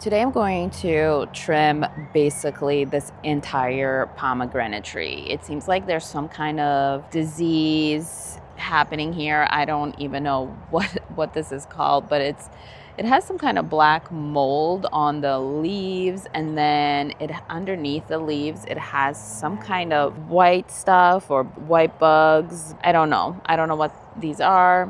Today I'm going to trim basically this entire pomegranate tree. It seems like there's some kind of disease happening here. I don't even know what this is called, but it has some kind of black mold on the leaves, and then it underneath the leaves it has some kind of white stuff or white bugs. I don't know what these are.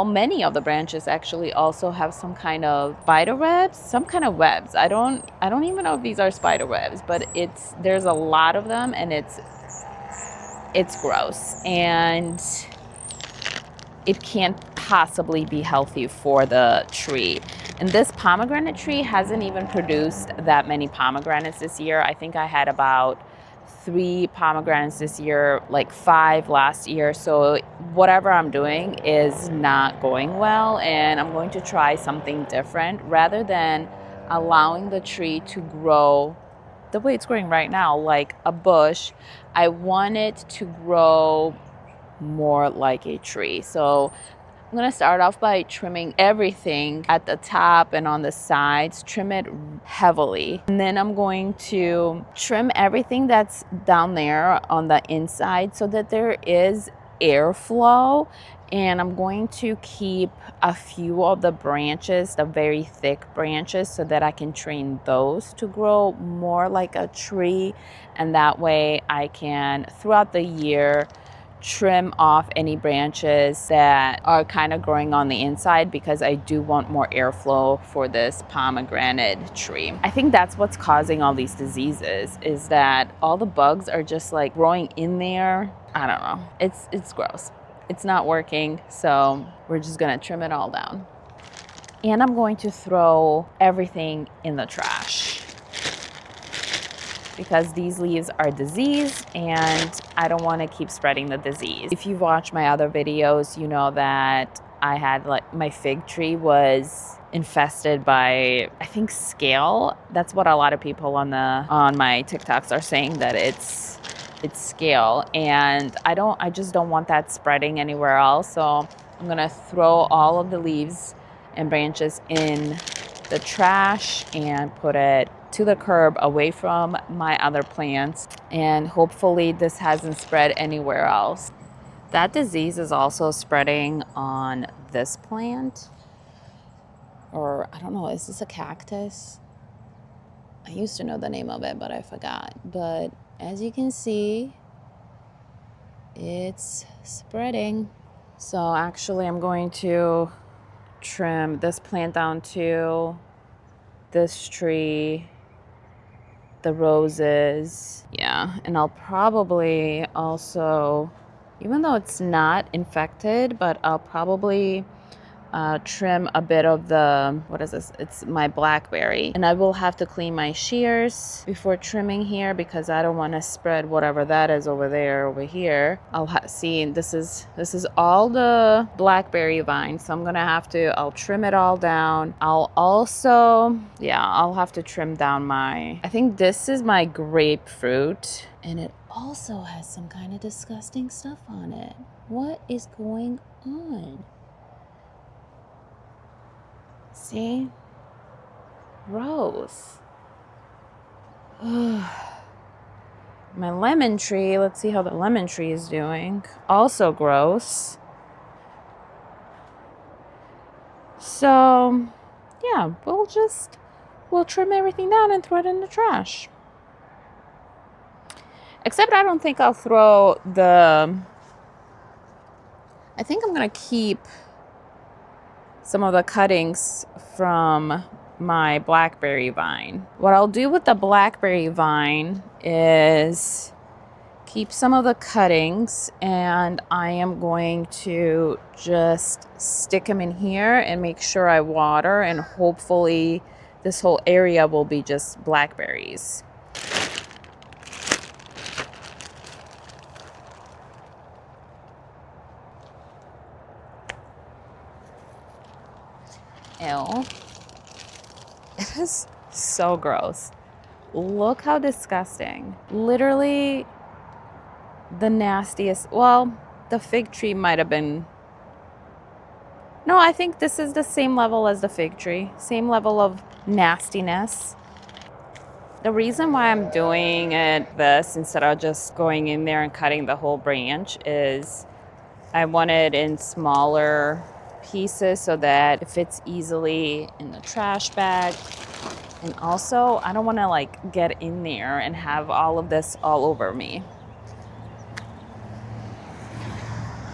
Many of the branches actually also have some kind of spider webs, some kind of webs. I don't even know if these are spider webs, but there's a lot of them, and it's gross, and it can't possibly be healthy for the tree. And this pomegranate tree hasn't even produced that many pomegranates this year. I think I had about 3 pomegranates this year, like 5 last year. So whatever I'm doing is not going well, and I'm going to try something different rather than allowing the tree to grow the way it's growing right now, like a bush. I want it to grow more like a tree. So I'm going to start off by trimming everything at the top and on the sides, trim it heavily. And then I'm going to trim everything that's down there on the inside so that there is airflow. And I'm going to keep a few of the branches, the very thick branches, so that I can train those to grow more like a tree. And that way I can, throughout the year, trim off any branches that are kind of growing on the inside, because I do want more airflow for this pomegranate tree. I think that's what's causing all these diseases, is that all the bugs are just like growing in there. I don't know. It's gross. It's not working, so we're just gonna trim it all down. And I'm going to throw everything in the trash, because these leaves are diseased and I don't want to keep spreading the disease. If you've watched my other videos, you know that I had, like, my fig tree was infested by, I think, scale. That's what a lot of people on my TikToks are saying, that it's scale, and I just don't want that spreading anywhere else. So I'm gonna throw all of the leaves and branches in the trash and put it to the curb away from my other plants, and hopefully this hasn't spread anywhere else. That disease is also spreading on this plant, or I don't know, is this a cactus? I used to know the name of it, but I forgot. But as you can see, it's spreading. So actually I'm going to trim this plant down to this tree, the roses. Yeah, and I'll probably also, even though it's not infected, but I'll probably trim a bit of the, what is this? It's my blackberry. And I will have to clean my shears before trimming here, because I don't want to spread whatever that is over there, over here. See, this is all the blackberry vine. So I'm going to I'll trim it all down. I'll also, I'll have to trim down I think this is my grapefruit. And it also has some kind of disgusting stuff on it. What is going on? See? Gross. My lemon tree, let's see how the lemon tree is doing. Also gross. So, yeah, we'll trim everything down and throw it in the trash. Except I don't think I'll throw I think I'm going to keep some of the cuttings from my blackberry vine. What I'll do with the blackberry vine is keep some of the cuttings, and I am going to just stick them in here and make sure I water, and hopefully this whole area will be just blackberries. Ew. It is so gross. Look how disgusting. Literally the nastiest. Well, the fig tree might have been. No, I think this is the same level as the fig tree. Same level of nastiness. The reason why I'm doing this instead of just going in there and cutting the whole branch is I want it in smaller pieces so that it fits easily in the trash bag. And also, I don't want to like get in there and have all of this all over me.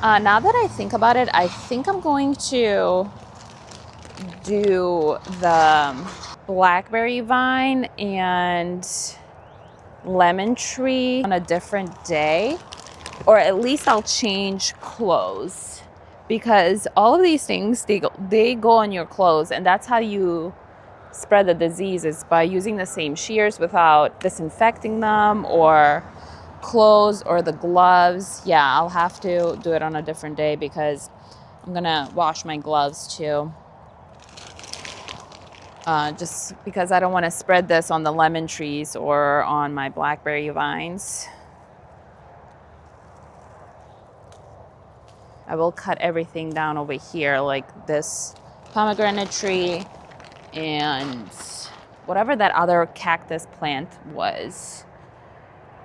Now that I think about it, I think I'm going to do the blackberry vine and lemon tree on a different day, or at least I'll change clothes, because all of these things, they go on your clothes, and that's how you spread the disease, is by using the same shears without disinfecting them, or clothes or the gloves. Yeah, I'll have to do it on a different day because I'm gonna wash my gloves too. Just because I don't want to spread this on the lemon trees or on my blackberry vines. I will cut everything down over here, like this pomegranate tree and whatever that other cactus plant was,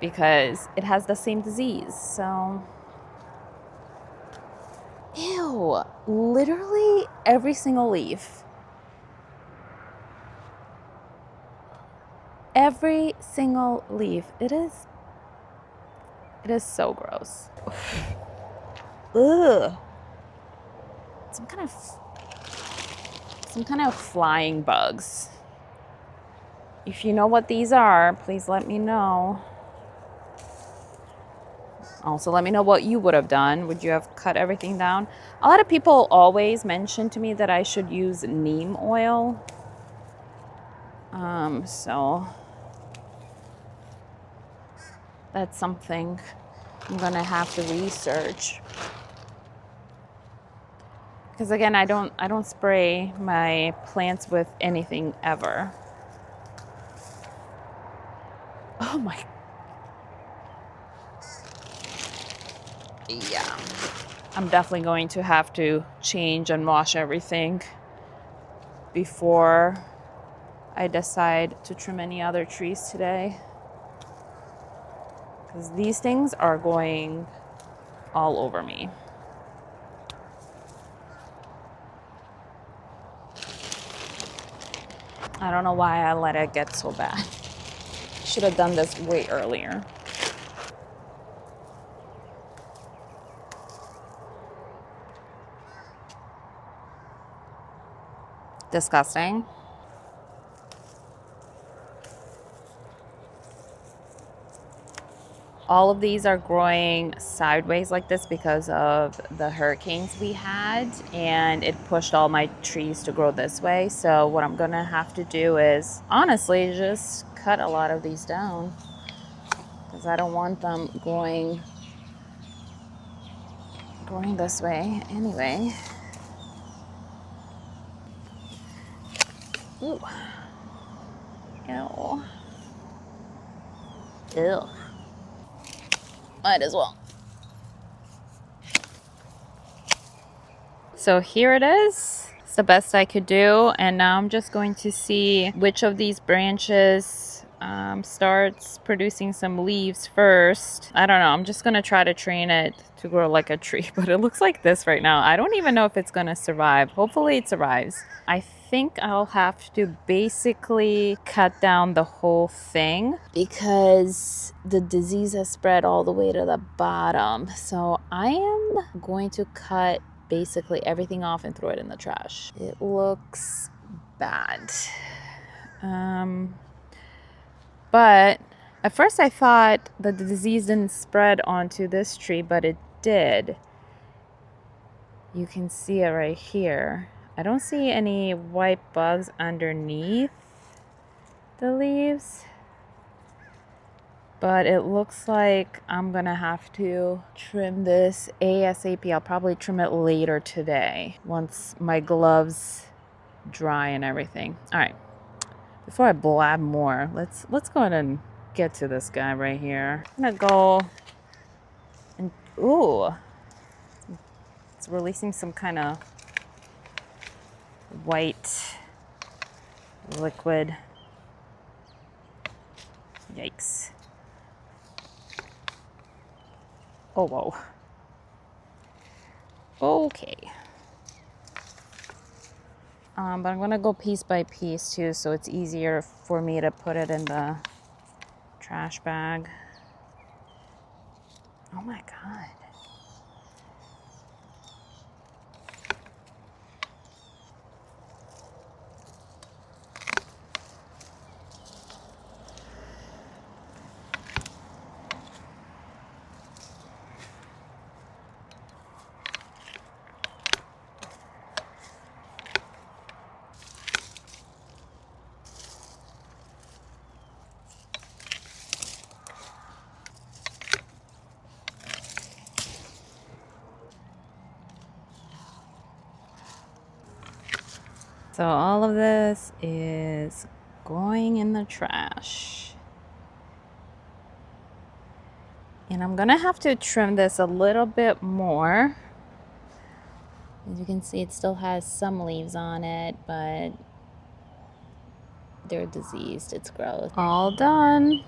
because it has the same disease. So, ew, literally every single leaf. Every single leaf. It is so gross. Ugh. Some kind of flying bugs. If you know what these are, please let me know. Also, let me know what you would have done. Would you have cut everything down? A lot of people always mention to me that I should use neem oil. So that's something I'm gonna have to research. Because again, I don't spray my plants with anything ever. Oh my. Yeah. I'm definitely going to have to change and wash everything before I decide to trim any other trees today. Because these things are going all over me. I don't know why I let it get so bad. Should have done this way earlier. Disgusting. All of these are growing sideways like this because of the hurricanes we had, and it pushed all my trees to grow this way. So what I'm gonna have to do is honestly just cut a lot of these down, because I don't want them growing this way anyway. Ooh. Ew. Ew. Might as well. So here it is. It's the best I could do. And now I'm just going to see which of these branches starts producing some leaves first. I don't know. I'm just going to try to train it to grow like a tree. But it looks like this right now. I don't even know if it's going to survive. Hopefully it survives. I think I'll have to basically cut down the whole thing because the disease has spread all the way to the bottom. So I am going to cut basically everything off and throw it in the trash. It looks bad. But at first I thought that the disease didn't spread onto this tree, but it did. You can see it right here. I don't see any white bugs underneath the leaves, but it looks like I'm gonna have to trim this ASAP. I'll probably trim it later today once my gloves dry and everything. All right, before I blab more, let's go ahead and get to this guy right here. I'm gonna go and, ooh, it's releasing some kind of white liquid. Yikes. Oh, whoa. Okay. But I'm gonna go piece by piece too, so it's easier for me to put it in the trash bag. Oh my God. So all of this is going in the trash. And I'm gonna have to trim this a little bit more. As you can see, it still has some leaves on it, but they're diseased, it's gross. All done.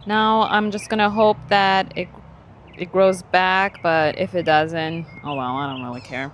Now I'm just gonna hope that it grows back, but if it doesn't, oh well, I don't really care.